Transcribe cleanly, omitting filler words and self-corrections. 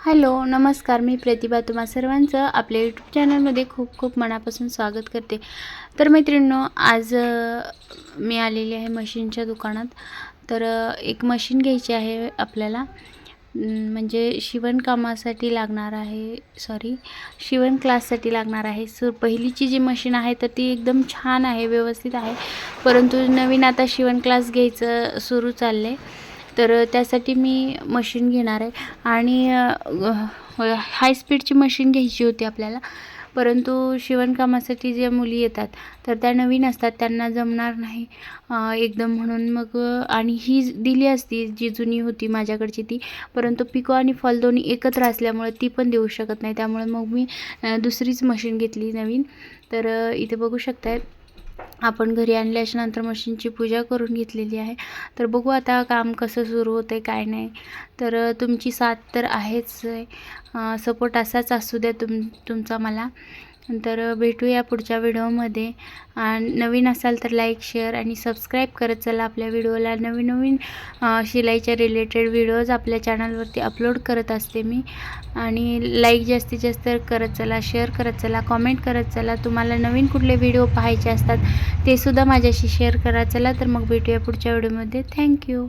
Hello नमस्कार, मी प्रतिभा तुम्हा सर्वांचं आपल्या यूट्यूब चॅनलमध्ये खूप खूप मनापासून स्वागत करते। तर मैत्रिणींनो, आज मी आलेली आहे मशीनच्या दुकानात। तर एक मशीन घ्यायची आहे आपल्याला, म्हणजे शिवणकामासाठी लागणार आहे, शिवण क्लाससाठी लागणार आहे। पहिलीची जी मशीन आहे तर ती एकदम छान आहे, व्यवस्थित आहे, परंतु नवीन आता शिवण क्लास घ्यायचं सुरू चालले, तर त्यासाठी मी मशीन घेणार आहे। आणि हाय स्पीडची मशीन घ्यायची होती आपल्याला, परंतु शिवणकामासाठी ज्या मुली येतात तर त्या नवीन असतात, त्यांना जमणार नाही एकदम, म्हणून मग आणि ही दिली असती जी जुनी होती माझ्याकडची ती, परंतु पिको आणि फॉल दोन्ही एकत्र असल्यामुळे ती पण देऊ शकत नाही, त्यामुळे मग मी दुसरीच मशीन घेतली नवीन। तर इथे बघू शकताय, आपण घरी आणल्याच्या नंतर मशीनची पूजा करून घेतलेली आहे। तर बघू आता काम कसं सुरू होते काय नाही। तर तुमची साथ तर आहेच, सपोर्ट असाच असू द्या तुमचा मला। तर भेटूया पुढच्या व्हिडिओमध्ये। नवीन असाल तर लाईक शेअर आणि सबस्क्राईब करत चला आपल्या व्हिडिओला। नवीन नवीन शिलाईच्या रिलेटेड व्हिडिओज आपल्या चॅनलवरती अपलोड करत असते मी, आणि लाईक जास्तीत जास्त करत चला, शेअर करत चला, कमेंट करत चला। तुम्हाला नवीन कुठले व्हिडिओ पाहायचे असतात ते सुद्धा माझ्याशी शेअर करा। चला तर मग भेटूया पुढच्या व्हिडिओमध्ये। थँक्यू।